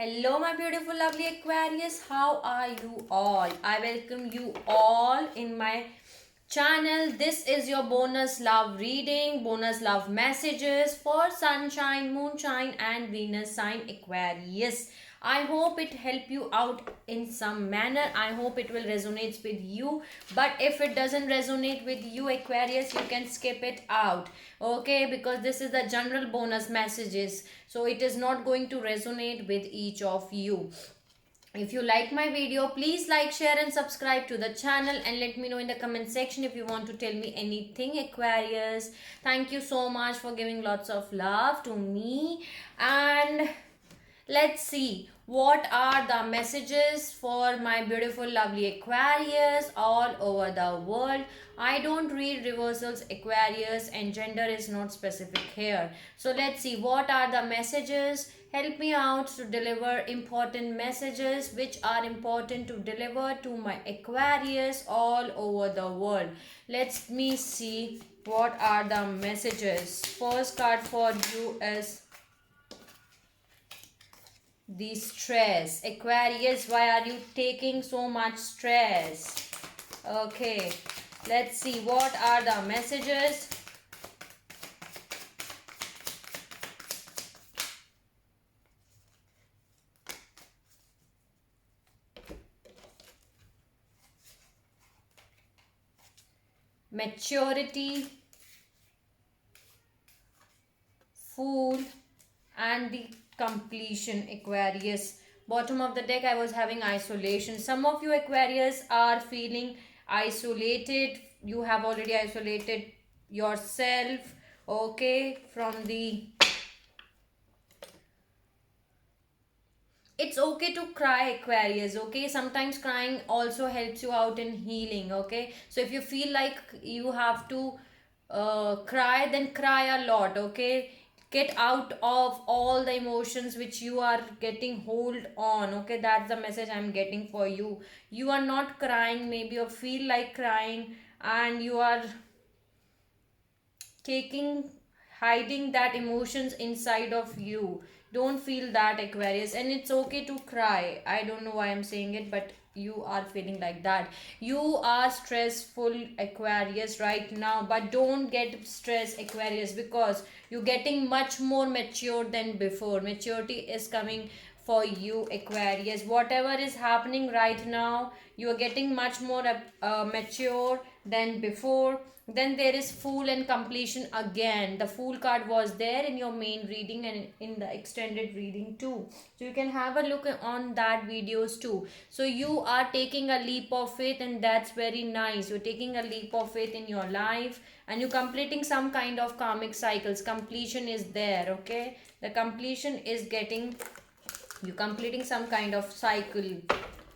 Hello, my beautiful, lovely Aquarius. How are you all? I welcome you all in my channel. This is your bonus love reading, bonus love messages for sunshine, moonshine, and Venus sign Aquarius. I hope it help you out in some manner. I hope it will resonate with you. But if it doesn't resonate with you, Aquarius, you can skip it out. Okay, because this is the general bonus messages. So it is not going to resonate with each of you. If you like my video, please like, share and subscribe to the channel, and let me know in the comment section if you want to tell me anything, Aquarius. Thank you so much for giving lots of love to me. And let's see what are the messages for my beautiful lovely Aquarius all over the world. I don't read reversals, Aquarius, and gender is not specific here. So let's see what are the messages. Help me out to deliver important messages which are important to deliver to my Aquarius all over the world. Let me see what are the messages. First card for you is the stress. Aquarius, why are you taking so much stress? Okay, let's see what are the messages. Maturity, Fool, and the completion, Aquarius. Bottom of the deck, I was having isolation. Some of you Aquarius are feeling isolated. You have already isolated yourself, okay, from the... It's okay to cry, Aquarius, okay? Sometimes crying also helps you out in healing, okay? So if you feel like you have to cry, then cry a lot, okay? Get out of all the emotions which you are getting hold on, okay? That's the message I'm getting for you. You are not crying, maybe you feel like crying, and you are taking hiding that emotions inside of you. Don't feel that, Aquarius, and it's okay to cry. I don't know why I'm saying it, but you are feeling like that. You are stressful, Aquarius, right now, but don't get stressed, Aquarius, because you're getting much more mature than before. Maturity is coming for you, Aquarius. Whatever is happening right now, you are getting much more mature than before. Then there is Fool and completion again. The Fool card was there in your main reading and in the extended reading too. So you can have a look on that videos too. So you are taking a leap of faith, and that's very nice. You're taking a leap of faith in your life, and you're completing some kind of karmic cycles. Completion is there, okay? The completion is getting... you completing some kind of cycle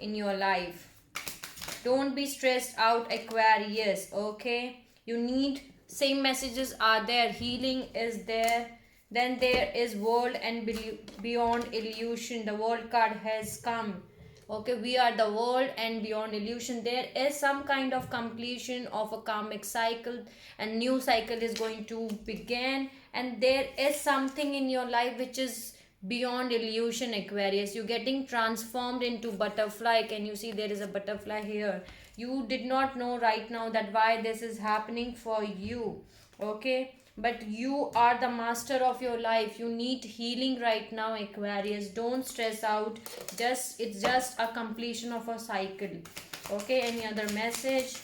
in your life. Don't be stressed out, Aquarius, okay? You need... same messages are there. Healing is there. Then there is world and beyond illusion. The world card has come, okay? We are the world and beyond illusion. There is some kind of completion of a karmic cycle, and new cycle is going to begin, and there is something in your life which is beyond illusion, Aquarius. You're getting transformed into butterfly. Can you see there is a butterfly here? You did not know right now that why this is happening for you, okay? But you are the master of your life. You need healing right now, Aquarius. Don't stress out. Just it's just a completion of a cycle, okay? Any other message?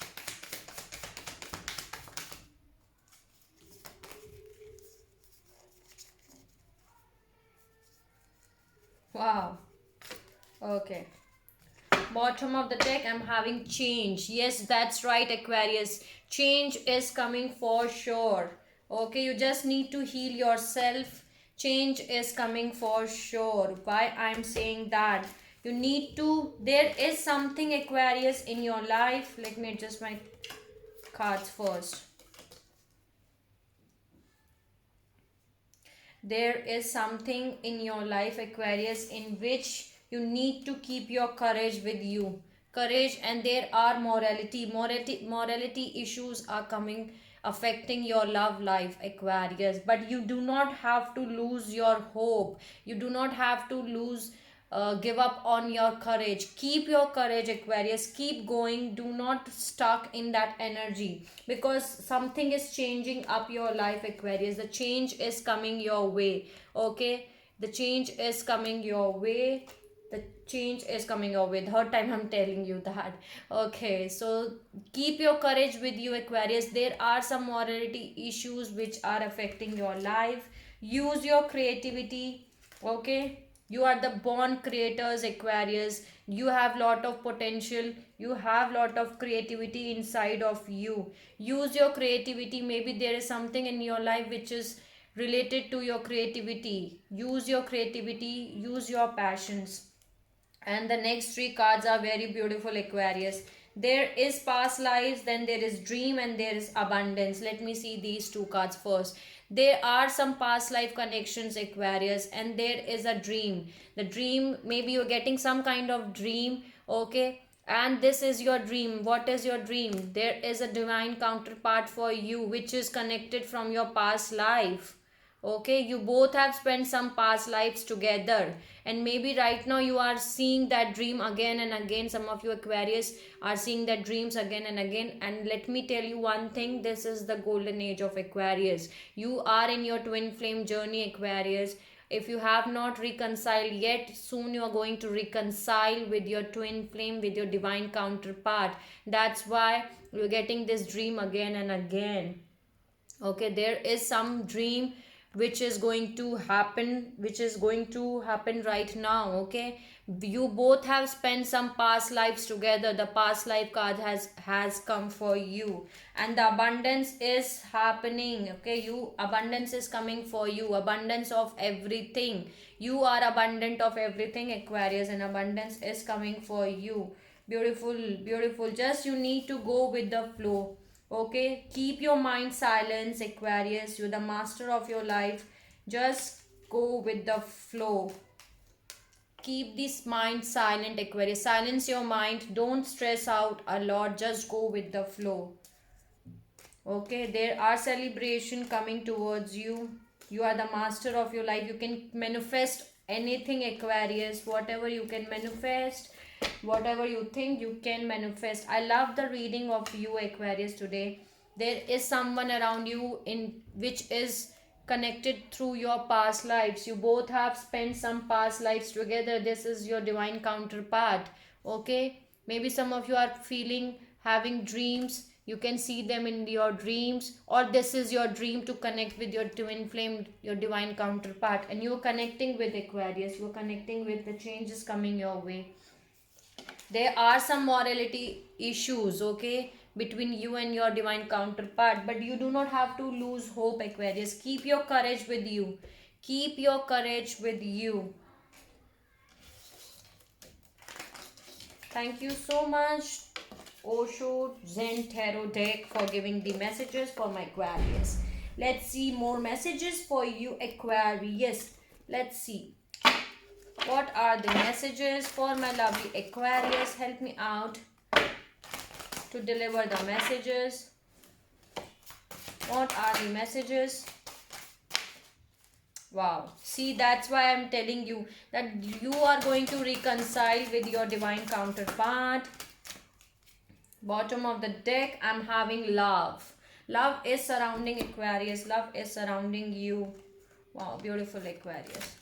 Wow, okay. Bottom of the deck, I'm having change. Yes, that's right, Aquarius. Change is coming for sure, okay? You just need to heal yourself. Change is coming for sure. Why I'm saying that? You need to... there is something, Aquarius, in your life. Let me adjust my cards first. There is something in your life, Aquarius, in which you need to keep your courage with you. Courage, and there are morality issues are coming, affecting your love life, Aquarius. But you do not have to lose your hope. You do not have to lose give up on your courage. Keep your courage, Aquarius. Keep going. Do not stuck in that energy, because something is changing up your life, Aquarius. The change is coming your way. Okay, the change is coming your way. The change is coming your way. Third time I'm telling you that. Okay, so keep your courage with you, Aquarius. There are some morality issues which are affecting your life. Use your creativity. Okay, you are the born creators, Aquarius. You have lot of potential. You have lot of creativity inside of you. Use your creativity. Maybe there is something in your life which is related to your creativity. Use your creativity. Use your passions. And the next three cards are very beautiful, Aquarius. There is past lives, then there is dream, and there is abundance. Let me see these two cards first. There are some past life connections, Aquarius, and there is a dream. The dream, maybe you're getting some kind of dream. Okay, and this is your dream. What is your dream? There is a divine counterpart for you which is connected from your past life. Okay, you both have spent some past lives together, and maybe right now you are seeing that dream again and again. Some of you, Aquarius, are seeing that dreams again and again. And let me tell you one thing, this is the golden age of Aquarius. You are in your twin flame journey, Aquarius. If you have not reconciled yet, soon you are going to reconcile with your twin flame, with your divine counterpart. That's why you're getting this dream again and again. Okay, there is some dream which is going to happen, right now. Okay, you both have spent some past lives together. The past life card has come for you, and the abundance is happening. Okay, you abundance is coming for you. Abundance of everything. You are abundant of everything, Aquarius, and abundance is coming for you. Beautiful, beautiful. Just you need to go with the flow. Okay, keep your mind silent, Aquarius. You're the master of your life. Just go with the flow. Keep this mind silent, Aquarius. Silence your mind. Don't stress out a lot. Just go with the flow. Okay, there are celebration coming towards you. You are the master of your life. You can manifest anything, Aquarius. Whatever you can manifest, whatever you think you can manifest. I love the reading of you, Aquarius, today. There is someone around you in which is connected through your past lives. You both have spent some past lives together. This is your divine counterpart. Okay, maybe some of you are feeling, having dreams. You can see them in your dreams, or this is your dream to connect with your twin flame, your divine counterpart, and you're connecting with Aquarius. You're connecting with the changes coming your way. There are some morality issues, okay, between you and your divine counterpart, but you do not have to lose hope, Aquarius. Keep your courage with you. Keep your courage with you. Thank you so much, Osho Zen Tarot deck, for giving the messages for my Aquarius. Let's see more messages for you, Aquarius. Let's see. What are the messages for my lovely Aquarius? Help me out to deliver the messages. What are the messages? Wow. See, that's why I'm telling you that you are going to reconcile with your divine counterpart. Bottom of the deck, I'm having love. Love is surrounding Aquarius. Love is surrounding you. Wow, beautiful, Aquarius.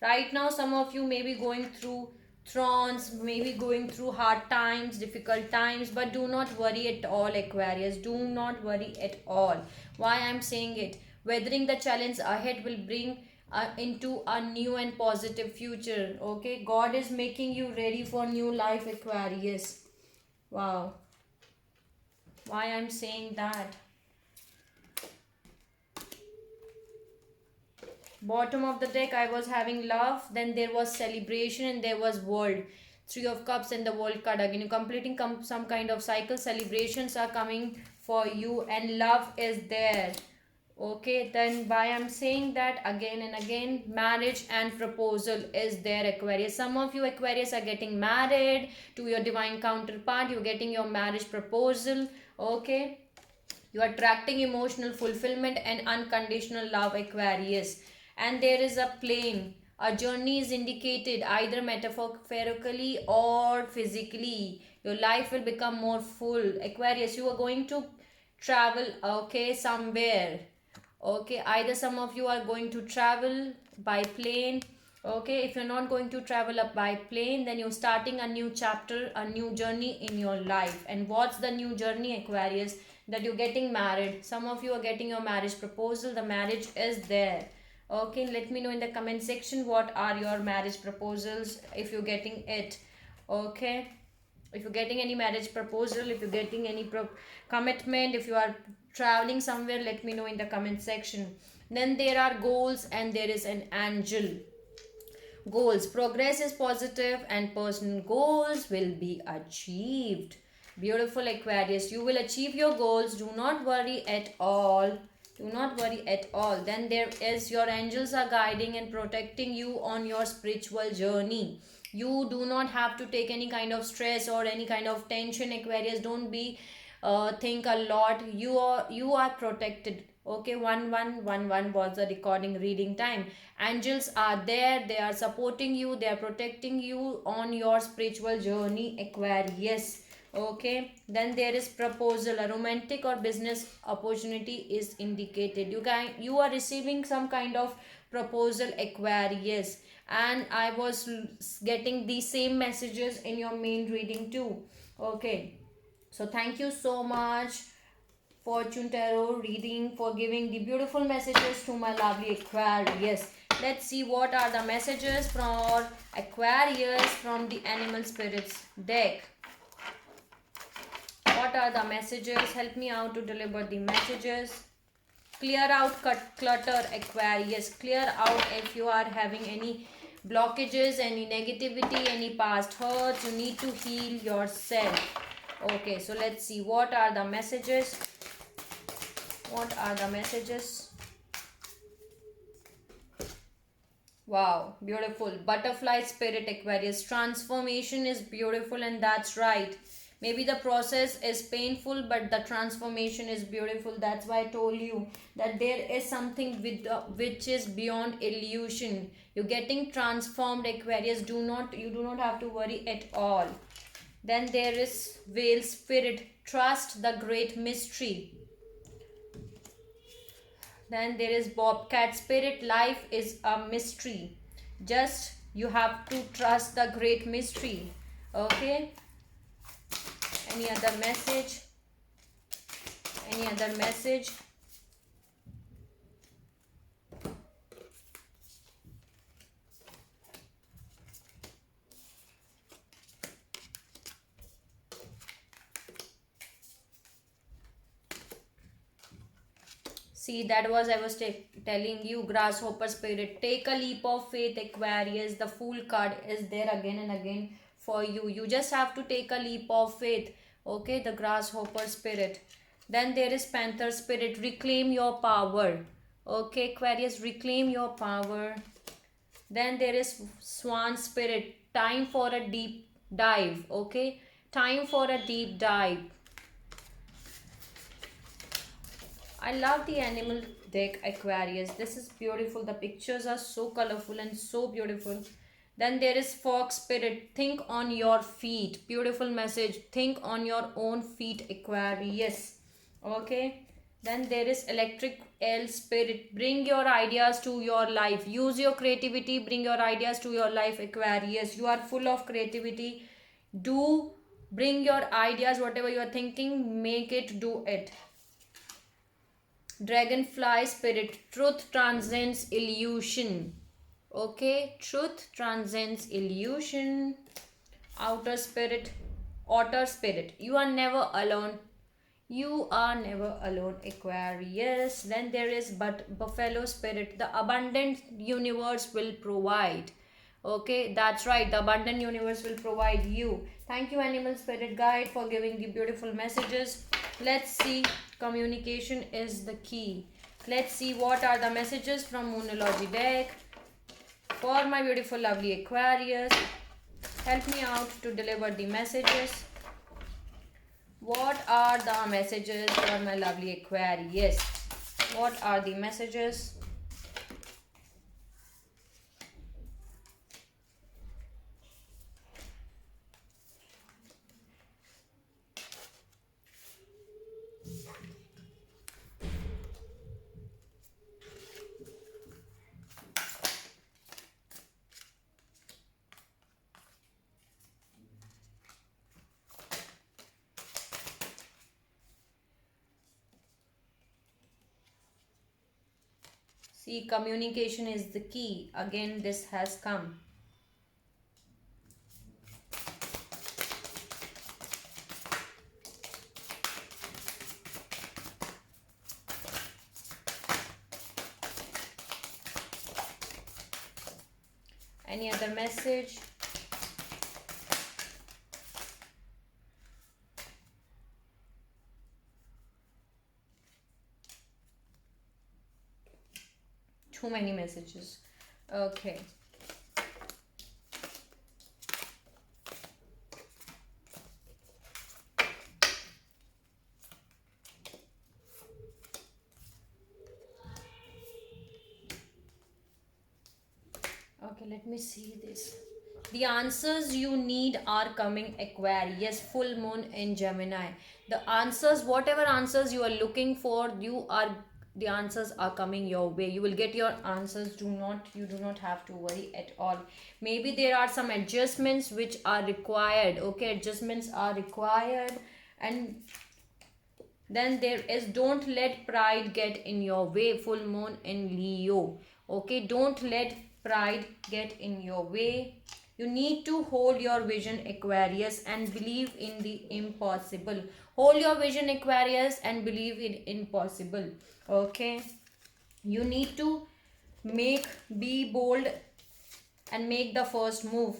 Right now, some of you may be going through thrones, maybe going through hard times, difficult times, but do not worry at all, Aquarius. Do not worry at all. Why I'm saying it? Weathering the challenge ahead will bring into a new and positive future. Okay, God is making you ready for new life, Aquarius. Wow. Why I'm saying that? Bottom of the deck, I was having love, then there was celebration, and there was world. Three of cups and the world card again. You're completing some kind of cycle. Celebrations are coming for you, and love is there. Okay, then why I'm saying that again and again, marriage and proposal is there, Aquarius. Some of you, Aquarius, are getting married to your divine counterpart. You're getting your marriage proposal. Okay, you are attracting emotional fulfillment and unconditional love, Aquarius. and there is a plane. A journey is indicated either metaphorically or physically. Your life will become more full. Aquarius, you are going to travel, okay, somewhere. Okay, either some of you are going to travel by plane. Okay, if you're not going to travel up by plane, then you're starting a new chapter, a new journey in your life. And what's the new journey, Aquarius? That you're getting married. Some of you are getting your marriage proposal. The marriage is there. Okay, let me know in the comment section what are your marriage proposals if you're getting it. Okay, if you're getting any marriage proposal, if you're getting any commitment, if you are traveling somewhere, let me know in the comment section. Then there are goals and there is an angel. Goals, progress is positive and personal goals will be achieved. Beautiful Aquarius, you will achieve your goals. Do not worry at all. Do not worry at all. Then there is your angels are guiding and protecting you on your spiritual journey. You do not have to take any kind of stress or any kind of tension, Aquarius. Don't be think a lot. You are protected. Okay, 1111 was the recording reading time. Angels are there, they are supporting you, they are protecting you on your spiritual journey, Aquarius. Okay, then there is proposal. A romantic or business opportunity is indicated. You are receiving some kind of proposal, Aquarius, and I was getting the same messages in your main reading too. Okay, so thank you so much, Fortune Tarot reading, for giving the beautiful messages to my lovely Aquarius. Let's see what are the messages for Aquarius from the Animal Spirits deck. What are the messages? Help me out to deliver the messages. Clear out clutter, Aquarius. Clear out if you are having any blockages, any negativity, any past hurts. You need to heal yourself. Okay, so let's see what are the messages. What are the messages? Wow, beautiful. Butterfly spirit, Aquarius. Transformation is beautiful, and that's right. Maybe the process is painful, but the transformation is beautiful. That's why I told you that there is something which is beyond illusion. You're getting transformed, Aquarius. You do not have to worry at all. Then there is whale spirit. Trust the great mystery. Then there is bobcat spirit. Life is a mystery. Just you have to trust the great mystery. Okay. Any other message? Any other message? See, that was I was telling you, grasshopper spirit. Take a leap of faith, Aquarius. The Fool card is there again and again for you. You just have to take a leap of faith. Okay, the grasshopper spirit. Then there is panther spirit. Reclaim your power. Okay, Aquarius, reclaim your power. Then there is swan spirit. Time for a deep dive. Okay, time for a deep dive. I love the animal deck, Aquarius. This is beautiful. The pictures are so colorful and so beautiful. Then there is fox spirit. Think on your feet. Beautiful message. Think on your own feet, Aquarius. Okay. Then there is electric eel spirit. Bring your ideas to your life. Use your creativity. Bring your ideas to your life, Aquarius. You are full of creativity. Do bring your ideas. Whatever you are thinking, make it, do it. Dragonfly spirit. Truth transcends illusion. Okay, truth transcends illusion. Outer spirit. Otter spirit. You are never alone. You are never alone, Aquarius. Then there is buffalo spirit. The abundant universe will provide. Okay, that's right. The abundant universe will provide you. Thank you, animal spirit guide, for giving the beautiful messages. Let's see. Communication is the key. Let's see what are the messages from Moonology deck for my beautiful lovely Aquarius. Help me out to deliver the messages. What are the messages for my lovely Aquarius? What are the messages? See, communication is the key. Again, this has come. Any other message? Too many messages. Okay. Okay, let me see this. The answers you need are coming, Aquarius, full moon in Gemini. The answers, whatever answers you are looking for, the answers are coming your way. You will get your answers. You do not have to worry at all. Maybe there are some adjustments which are required. Okay, adjustments are required. And then there is, don't let pride get in your way, full moon in Leo. Okay, don't let pride get in your way. You need to hold your vision, Aquarius, and believe in the impossible. Hold your vision, Aquarius, and believe in impossible. Okay, you need to be bold and make the first move.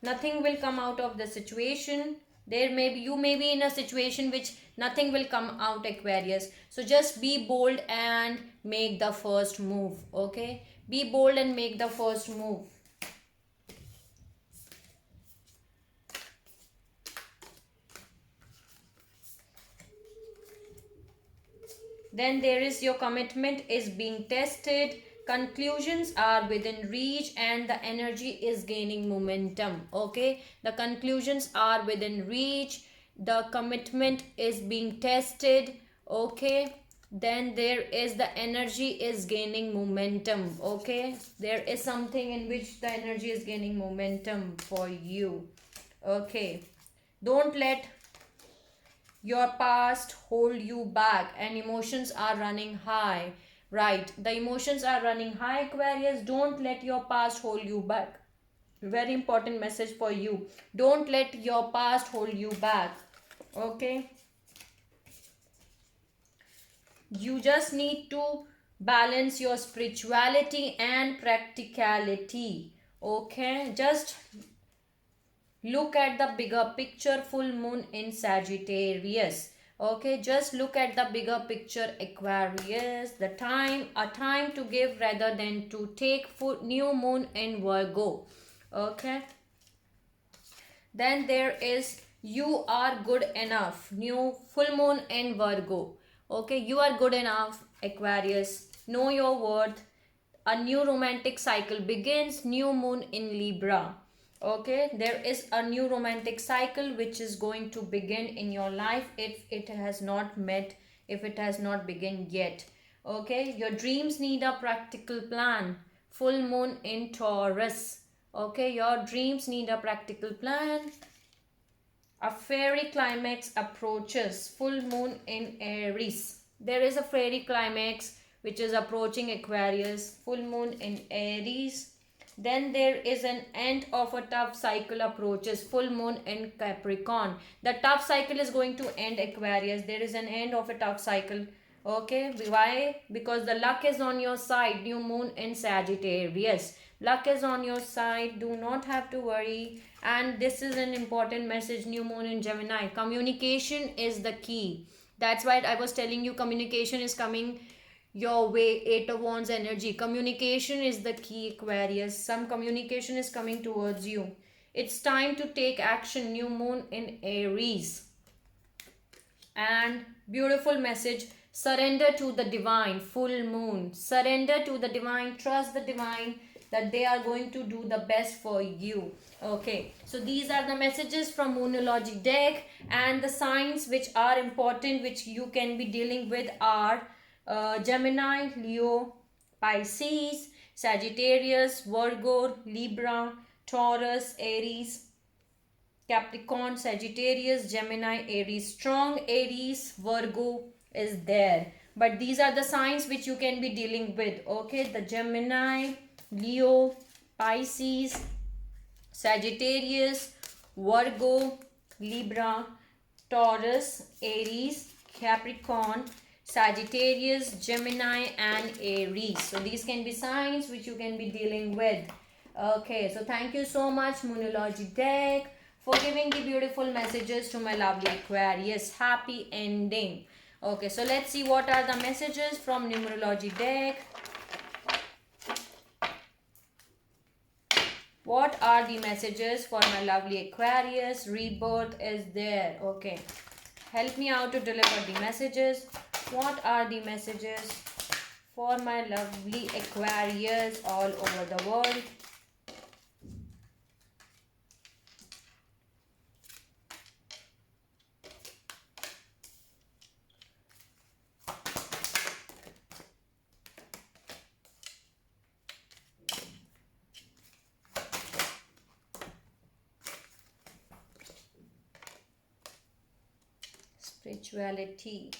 Nothing will come out of the situation. You may be in a situation which nothing will come out, Aquarius. So just be bold and make the first move. Okay, be bold and make the first move. Then there is, your commitment is being tested, conclusions are within reach, and the energy is gaining momentum. Okay, the conclusions are within reach, the commitment is being tested. Okay, then there is, the energy is gaining momentum. Okay, there is something in which the energy is gaining momentum for you. Okay, don't let your past hold you back, and emotions are running high. Right, the emotions are running high, Aquarius. Don't let your past hold you back. Very important message for you. Don't let your past hold you back. Okay, you just need to balance your spirituality and practicality. Okay, just look at the bigger picture, full moon in Sagittarius. Okay, just look at the bigger picture, Aquarius. A time to give rather than to take, full new moon in Virgo. Okay, then there is, you are good enough, new full moon in Virgo. Okay, you are good enough, Aquarius. Know your worth. A new romantic cycle begins, new moon in Libra. Okay, there is a new romantic cycle which is going to begin in your life, if it has not begun yet. Okay, your dreams need a practical plan, full moon in Taurus. Okay, your dreams need a practical plan. A fairy climax approaches, full moon in Aries. There is a fairy climax which is approaching, Aquarius, full moon in Aries. Then there is an end of a tough cycle approaches, full moon in Capricorn. The tough cycle is going to end, Aquarius. There is an end of a tough cycle. Okay, why? Because the luck is on your side, new moon in Sagittarius. Luck is on your side, do not have to worry. And this is an important message, new moon in Gemini. Communication is the key. That's why I was telling you, communication is coming your way. 8 of Wands energy, communication is the key, Aquarius. Some communication is coming towards you. It's time to take action, new moon in Aries. And beautiful message, surrender to the divine, full moon. Surrender to the divine, trust the divine, that they are going to do the best for you. Okay, so these are the messages from Moonology deck, and the signs which are important, which you can be dealing with, are Gemini, Leo, Pisces, Sagittarius, Virgo, Libra, Taurus, Aries, Capricorn, Sagittarius, Gemini, Aries. Strong Aries, Virgo is there. but these are the signs which you can be dealing with. Okay, the Gemini, Leo, Pisces, Sagittarius, Virgo, Libra, Taurus, Aries, Capricorn, Sagittarius, Gemini, and Aries. So these can be signs which you can be dealing with. Okay, so thank you so much, Moonology deck, for giving the beautiful messages to my lovely Aquarius. Happy ending. Okay, so let's see what are the messages from Numerology deck. What are the messages for my lovely Aquarius? Rebirth is there. Okay. Help me out to deliver the messages. What are the messages for my lovely Aquarius all over the world? Spirituality.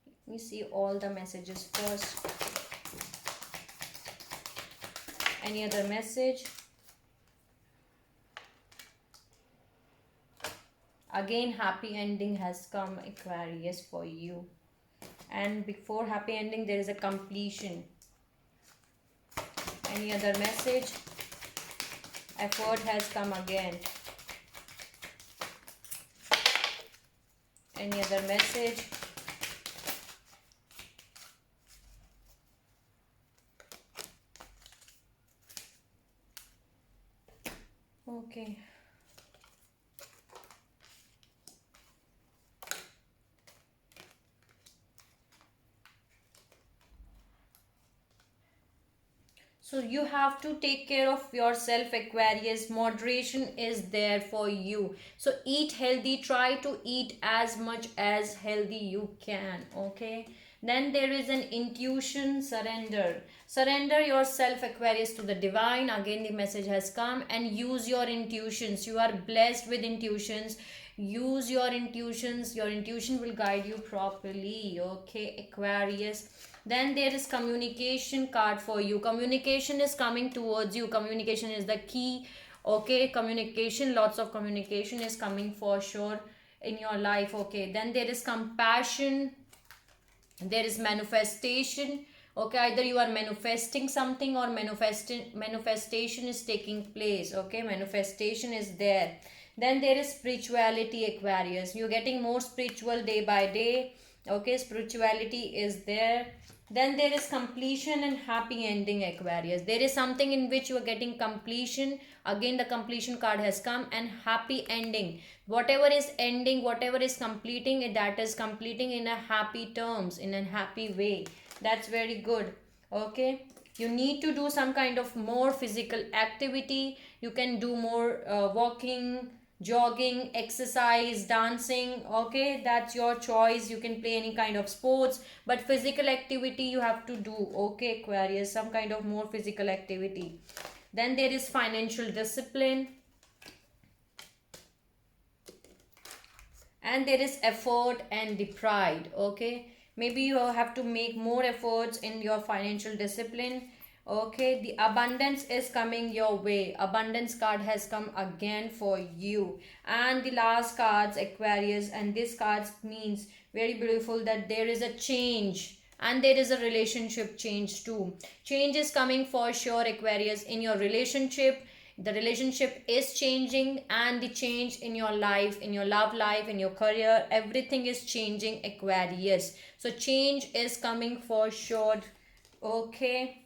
Let me see all the messages first. Any other message? Again, happy ending has come, Aquarius, for you. And before happy ending, there is a completion. Any other message? Effort has come again. Any other message? Okay. So you have to take care of yourself, Aquarius. Moderation is there for you. So eat healthy. Try to eat as much as healthy you can. Okay. Then there is an intuition, surrender. Surrender yourself, Aquarius, to the divine. Again, the message has come, and use your intuitions. You are blessed with intuitions. Use your intuitions. Your intuition will guide you properly. Okay, Aquarius. Then there is communication card for you. Communication is coming towards you. Communication is the key. Okay, communication, lots of communication is coming for sure in your life. Okay, then there is compassion. There is manifestation. Okay, either you are manifesting something or manifestation is taking place. Okay, manifestation is there. Then there is spirituality, Aquarius. You're getting more spiritual day by day. Okay, spirituality is there. Then there is completion and happy ending, Aquarius. There is something in which you are getting completion. Again, the completion card has come, and happy ending. Whatever is ending, whatever is completing, that is completing in a happy terms, in a happy way. That's very good. Okay. You need to do some kind of more physical activity. You can do more walking, jogging, exercise, dancing. Okay, that's your choice. You can play any kind of sports, but physical activity you have to do. Okay, Aquarius, some kind of more physical activity. Then there is financial discipline, and there is effort and the pride. Okay, maybe you have to make more efforts in your financial discipline. Okay, the abundance is coming your way. Abundance card has come again for you. And the last cards, Aquarius, and this cards means very beautiful that there is a change, and there is a relationship change too. Change is coming for sure, Aquarius, in your relationship. The relationship is changing, and the change in your life, in your love life, in your career, everything is changing, Aquarius. So change is coming for sure. Okay,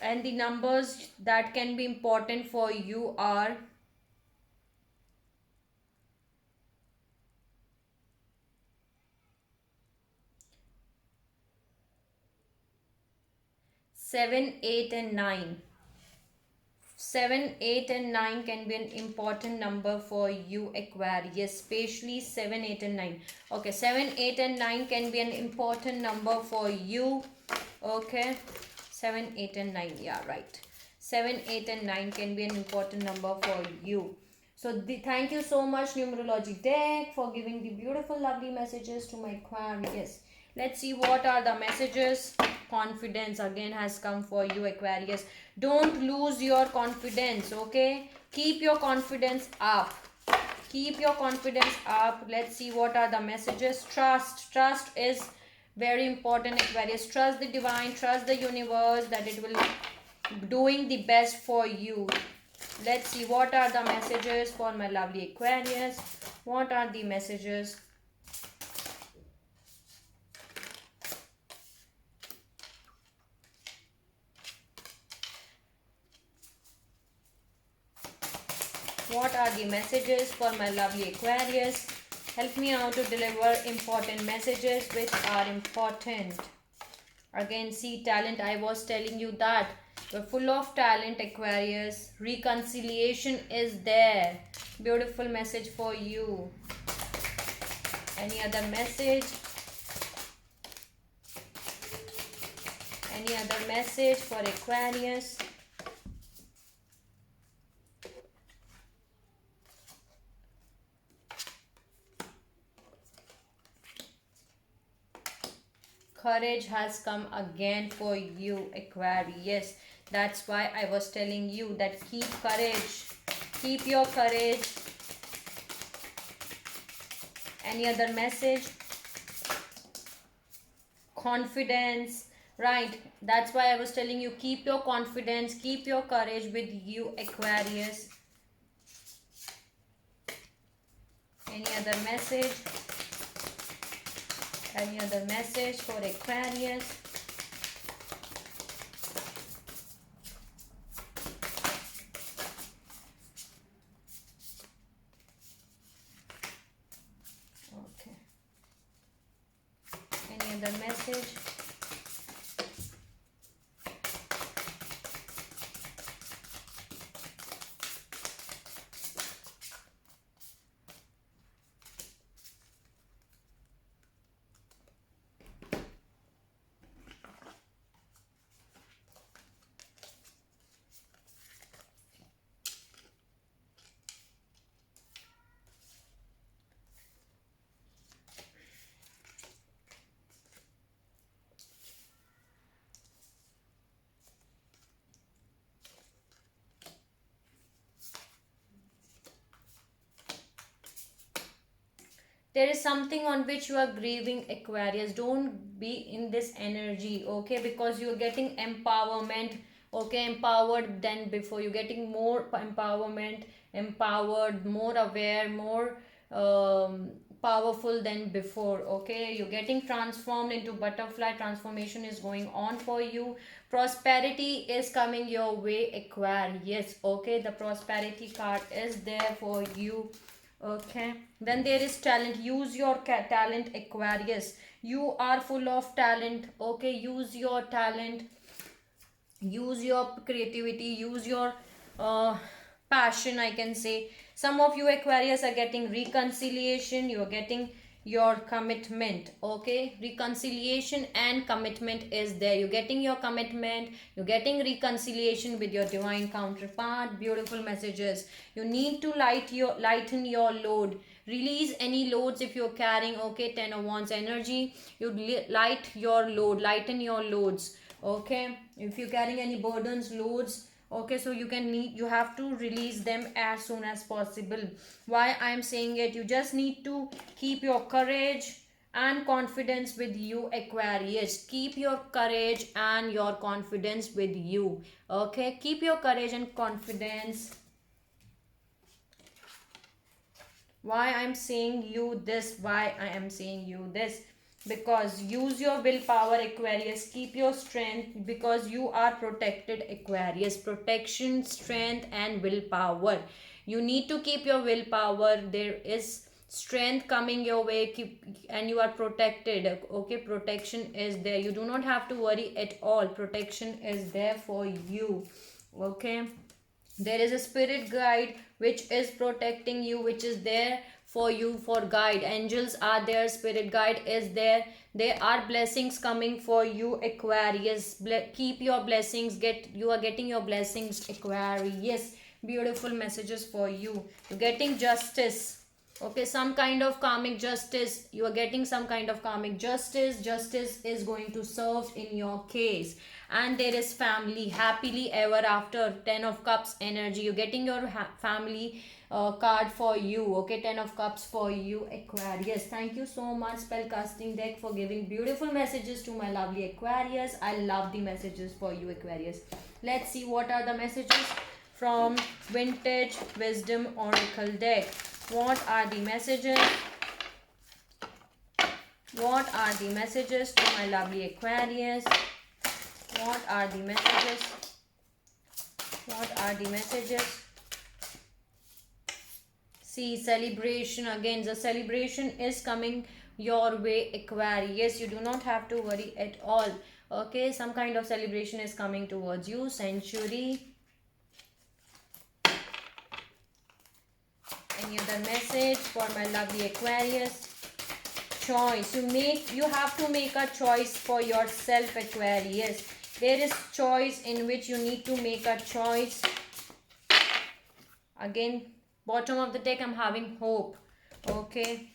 and the numbers that can be important for you are 7, 8, and 9. 7, 8, and 9 can be an important number for you, Aquarius, especially 7, 8, and 9. Okay, 7, 8, and 9 can be an important number for you. Okay, 7, 8, and 9. Yeah, right. 7, 8, and 9 can be an important number for you. So thank you so much, numerology deck, for giving the beautiful lovely messages to my Aquarius. Let's see what are the messages. Confidence again has come for you, Aquarius. Don't lose your confidence, okay? Keep your confidence up. Keep your confidence up. Let's see what are the messages. Trust is very important, Aquarius. Trust the divine, trust the universe that it will doing the best for you. Let's see what are the messages for my lovely Aquarius. What are the messages? What are the messages for my lovely Aquarius? Help me out to deliver important messages which are important. Again, see, talent. I was telling you that you're full of talent, Aquarius. Reconciliation is there. Beautiful message for you. Any other message? Any other message for Aquarius? Courage has come again for you, Aquarius. That's why I was telling you that keep courage. Keep your courage. Any other message? Confidence. Right. That's why I was telling you keep your confidence, keep your courage with you, Aquarius. Any other message? Any other message for Aquarius? Okay. Any other message? There is something on which you are grieving, Aquarius. Don't be in this energy, okay? Because you're getting empowerment, okay? Empowered than before. You're getting more empowerment, empowered, more aware, more powerful than before, okay? You're getting transformed into butterfly. Transformation is going on for you. Prosperity is coming your way, Aquarius, okay? The prosperity card is there for you. Okay, then there is talent. Use your talent, Aquarius. You are full of talent, okay? Use your talent, use your creativity, use your passion, I can say. Some of you, Aquarius, are getting reconciliation. You're getting your commitment, okay? Reconciliation and commitment is there. You're getting your commitment, you're getting reconciliation with your divine counterpart. Beautiful messages. You need to lighten your load. Release any loads if you're carrying, okay? Ten of Wands energy. You lighten your loads, okay? If you're carrying any burdens, loads, okay, so you have to release them as soon as possible. Why I'm saying it? You just need to keep your courage and confidence with you, Aquarius. Keep your courage and your confidence with you, okay? Keep your courage and confidence. Why I'm saying you this? Why I am saying you this? Because use your willpower, Aquarius. Keep your strength, because you are protected, Aquarius. Protection, strength and willpower. You need to keep your willpower. There is strength coming your way, and you are protected, okay? Protection is there. You do not have to worry at all. Protection is there for you, okay? There is a spirit guide which is protecting you, which is there for you, for guide. Angels are there, spirit guide is there. There are blessings coming for you, Aquarius. Keep your blessings. You are getting your blessings, Aquarius. beautiful messages for you. You're getting justice. Okay, some kind of karmic justice. You are getting some kind of karmic justice. Justice is going to serve in your case. And there is family, happily ever after. 10 of cups energy. You're getting your family card for you. Okay, 10 of cups for you, Aquarius. Thank you so much, spell casting deck, for giving beautiful messages to my lovely Aquarius. I love the messages for you, Aquarius. Let's see what are the messages from Vintage Wisdom Oracle deck. What are the messages? What are the messages to my lovely Aquarius? What are the messages? What are the messages? See, celebration again. The celebration is coming your way, Aquarius. You do not have to worry at all. Okay, some kind of celebration is coming towards you. Century. Any other message for my lovely Aquarius? Choice. You have to make a choice for yourself, Aquarius. There is choice in which you need to make a choice. Again, bottom of the deck, I'm having hope. Okay.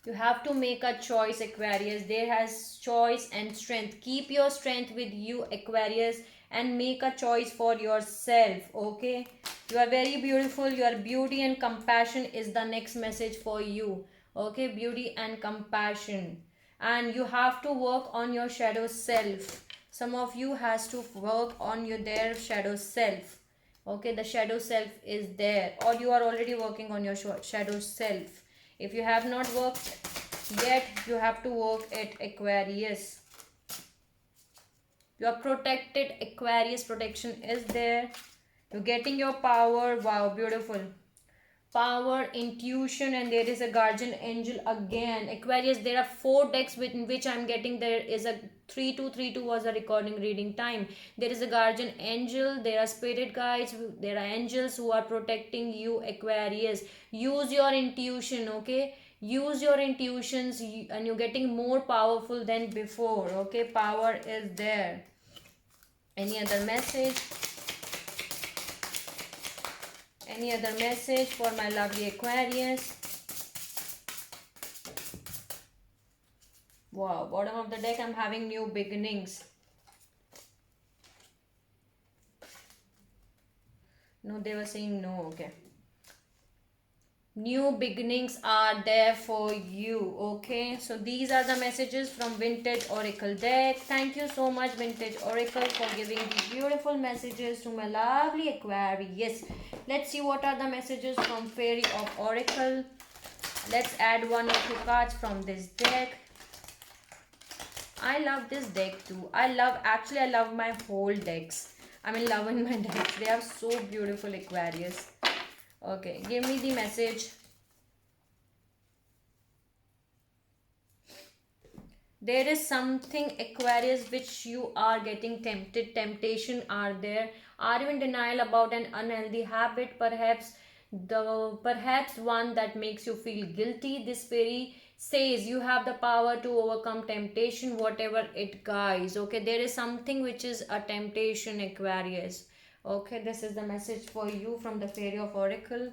You have to make a choice, Aquarius. There has choice and strength. Keep your strength with you, Aquarius, and make a choice for yourself. Okay. You are very beautiful. Your beauty and compassion is the next message for you. Okay. Beauty and compassion. And you have to work on your shadow self. Some of you has to work on their shadow self. Okay. The shadow self is there. Or you are already working on your shadow self. If you have not worked yet, you have to work at Aquarius. You are protected, Aquarius. Protection is there. You're getting your power. Wow, beautiful. Power, intuition, and there is a guardian angel again. Aquarius, there are 4 decks in which I'm getting. There is a 3232 was a recording reading time. There is a guardian angel. There are spirit guides. There are angels who are protecting you, Aquarius. Use your intuition, okay? Use your intuitions and you're getting more powerful than before. Okay, power is there. Any other message? Any other message for my lovely Aquarius? Wow, bottom of the deck, I'm having new beginnings. No, they were saying no. Okay. New beginnings are there for you. Okay, so these are the messages from Vintage Oracle deck. Thank you so much, Vintage Oracle, for giving these beautiful messages to my lovely Aquarius. Let's see what are the messages from Fairy of Oracle. Let's add 1 or 2 cards from this deck. I love this deck too. I love my whole decks. I'm in love with my decks. They are so beautiful, Aquarius. Okay, give me the message. There is something, Aquarius, which you are getting tempted. Temptation are there. Are you in denial about an unhealthy habit? Perhaps one that makes you feel guilty. This fairy says you have the power to overcome temptation, whatever it guides. Okay, there is something which is a temptation, Aquarius. Okay, this is the message for you from the Fairy of Oracle.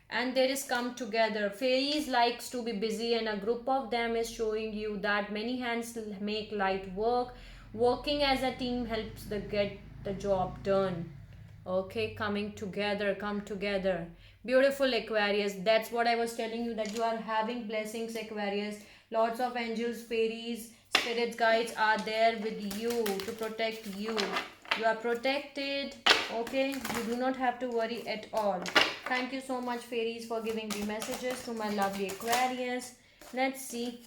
And there is come together. Fairies likes to be busy and a group of them is showing you that many hands make light work. Working as a team helps get the job done. Okay, coming together, come together. Beautiful, Aquarius. That's what I was telling you, that you are having blessings, Aquarius. Lots of angels, fairies, spirits, guides are there with you to protect you. You are protected. Okay, you do not have to worry at all. Thank you so much, fairies, for giving the messages to my lovely Aquarius. Let's see.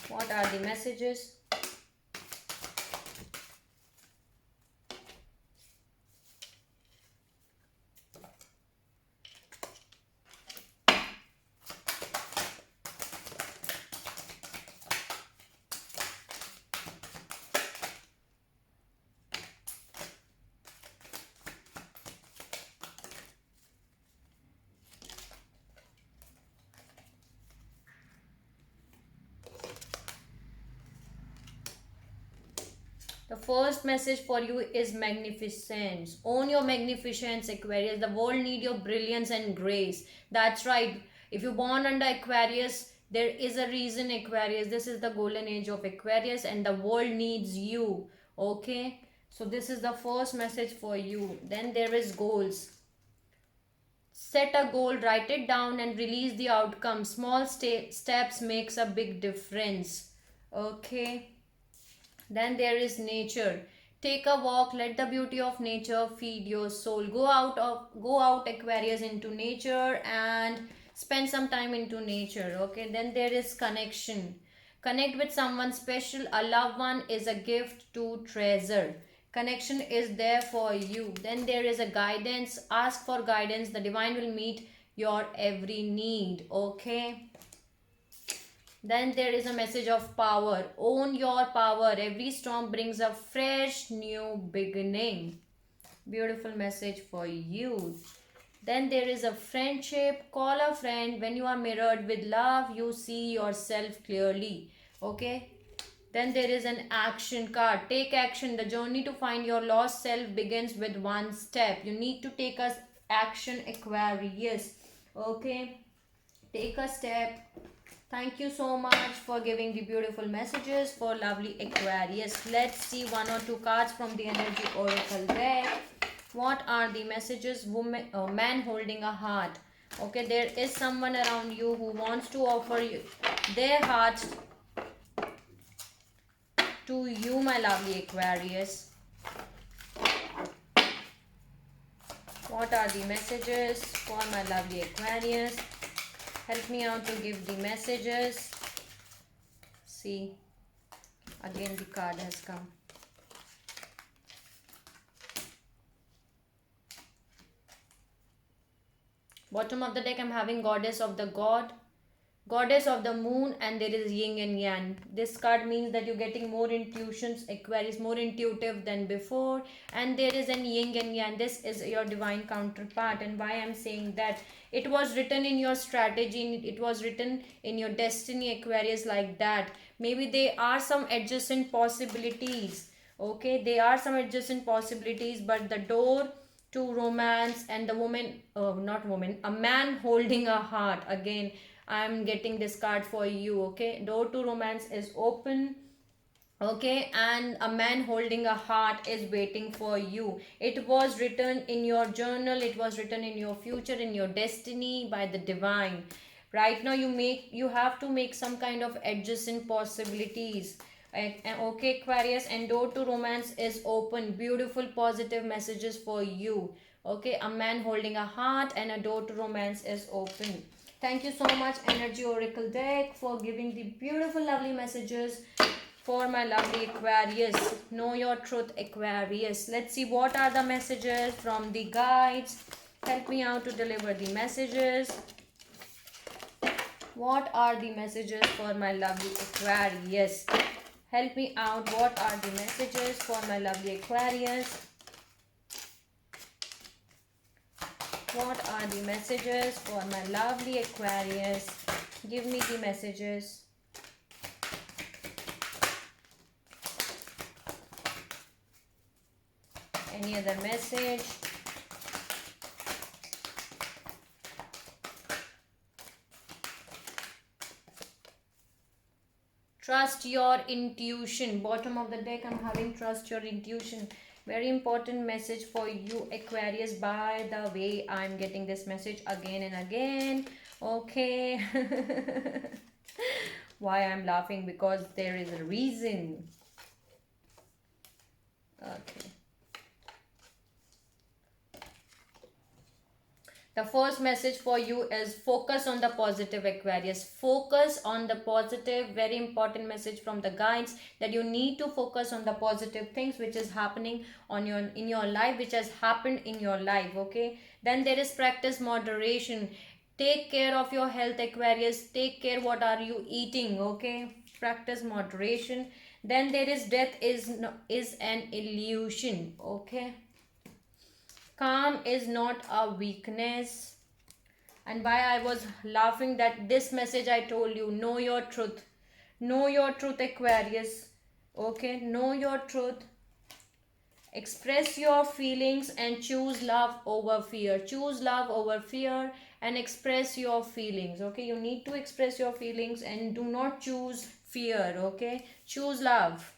What are the messages? The first message for you is magnificence. Own your magnificence, Aquarius. The world need your brilliance and grace. That's right. If you're born under Aquarius, there is a reason, Aquarius. This is the golden age of Aquarius and the world needs you. Okay? So this is the first message for you. Then there is goals. Set a goal, write it down and release the outcome. Small steps makes a big difference. Okay? Then there is nature. Take a walk, let the beauty of nature feed your soul. Go out Aquarius into nature and spend some time into nature. Okay, then there is connection. Connect with someone special. A loved one is a gift to treasure. Connection is there for you. Then there is a guidance. Ask for guidance. The divine will meet your every need. Okay. Then there is a message of power. Own your power. Every storm brings a fresh new beginning. Beautiful message for you. Then there is a friendship. Call a friend. When you are mirrored with love, you see yourself clearly. Okay. Then there is an action card. Take action. The journey to find your lost self begins with one step. You need to take a action, Aquarius. Okay. Take a step. Thank you so much for giving the beautiful messages for lovely Aquarius. Let's see one or two cards from the Energy Oracle deck. What are the messages? Man holding a heart. Okay, there is someone around you who wants to offer you their heart to you, my lovely Aquarius. What are the messages for my lovely Aquarius? Help me out to give the messages. See, again the card has come. Bottom of the deck I'm having Goddess of the God, Goddess of the Moon, and there is Yin and Yang. This card means that you're getting more intuitions, Aquarius, more intuitive than before. And there is an Yin and Yang. This is your divine counterpart. And why I'm saying that, it was written in your strategy, it was written in your destiny, Aquarius, like that. Maybe there are some adjacent possibilities. Okay, there are some adjacent possibilities, but the door to romance and the woman, not woman, a man holding a heart. Again, I'm getting this card for you. Okay, door to romance is open. Okay, and a man holding a heart is waiting for you. It was written in your journal, it was written in your future, in your destiny by the divine. Right now you have to make some kind of adjacent possibilities. Okay, Aquarius, and door to romance is open. Beautiful positive messages for you. Okay, a man holding a heart and a door to romance is open. Thank you so much, Energy Oracle deck, for giving the beautiful lovely messages for my lovely Aquarius. Know your truth, Aquarius. Let's see what are the messages from the guides. Help me out to deliver the messages. What are the messages for my lovely Aquarius? Help me out. What are the messages for my lovely Aquarius? What are the messages for my lovely Aquarius? Give me the messages. Any other message? Trust your intuition. Bottom of the deck I'm having trust your intuition. Very important message for you, Aquarius. By the way, I'm getting this message again and again. Okay. Why I'm laughing? Because there is a reason. Okay. The first message for you is focus on the positive, Aquarius. Focus on the positive. Very important message from the guides, that you need to focus on the positive things which is happening on in your life, which has happened in your life. Okay. Then there is practice moderation. Take care of your health, Aquarius. Take care what are you eating. Okay. Practice moderation. Then there is death is an illusion. Okay. Calm is not a weakness. And why I was laughing, that this message I told you, know your truth. Know your truth, Aquarius. Okay, know your truth. Express your feelings and choose love over fear. Choose love over fear and express your feelings. Okay, you need to express your feelings and do not choose fear. Okay, choose love.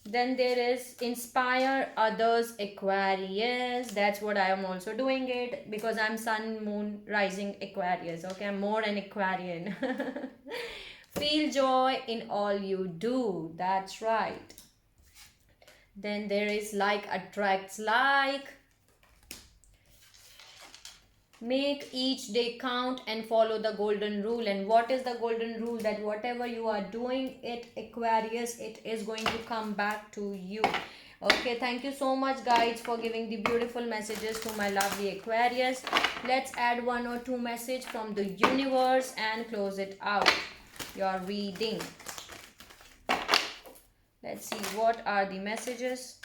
Then there is inspire others, Aquarius. That's what I am also doing it, because I'm sun, moon, rising Aquarius. Okay, I'm more an Aquarian. Feel joy in all you do. That's right. Then there is like attracts like. Make each day count and follow the golden rule. And what is the golden rule? That whatever you are doing it, Aquarius, it is going to come back to you. Okay, thank you so much guys for giving the beautiful messages to my lovely Aquarius. Let's add one or two message from the universe and close it out, your reading. Let's see what are the messages.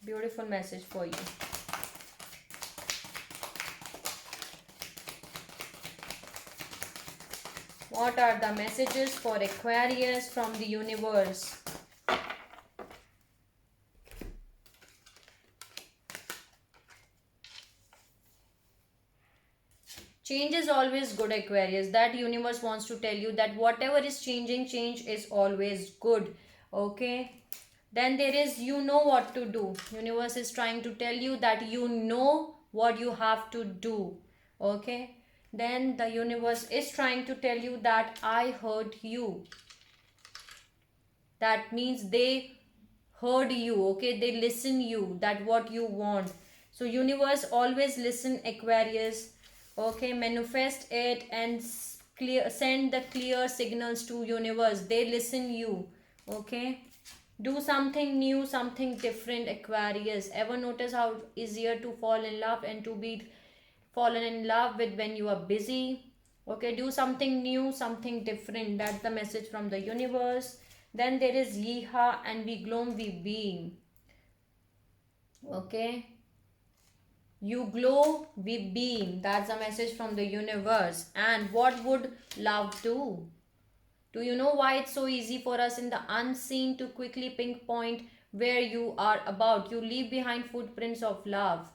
Beautiful message for you. What are the messages for Aquarius from the universe? Change is always good, Aquarius. That universe wants to tell you that whatever is changing, change is always good. Okay. Then there is, you know what to do. Universe is trying to tell you that you know what you have to do. Okay. Then the universe is trying to tell you that I heard you. That means they heard you. Okay. They listen you. That what you want. So universe always listen, Aquarius. Okay, manifest it and clear, send the clear signals to universe. They listen you. Okay, do something new, something different, Aquarius. Ever notice how easier to fall in love and to be fallen in love with when you are busy? Okay, do something new, something different. That's the message from the universe. Then there is Yeeha and we gloom, we beam. Okay, you glow, we beam. That's a message from the universe. And what would love do? Do you know why it's so easy for us in the unseen to quickly pinpoint where you are about? You leave behind footprints of love.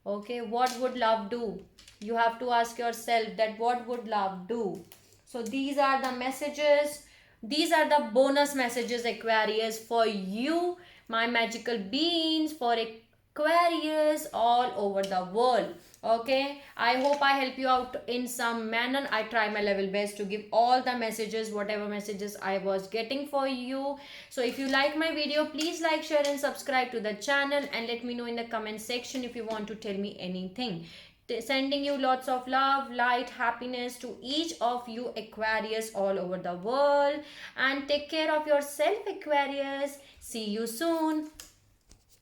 Okay, what would love do? You have to ask yourself that what would love do? So these are the messages. These are the bonus messages, Aquarius, for you, my magical beings, for Aquarius all over the world. Okay, I hope I help you out in some manner. I try my level best to give all the messages, whatever messages I was getting for you. So if you like my video, please like, share and subscribe to the channel, and let me know in the comment section if you want to tell me anything. Sending you lots of love, light, happiness to each of you Aquarius all over the world. And take care of yourself, Aquarius. See you soon.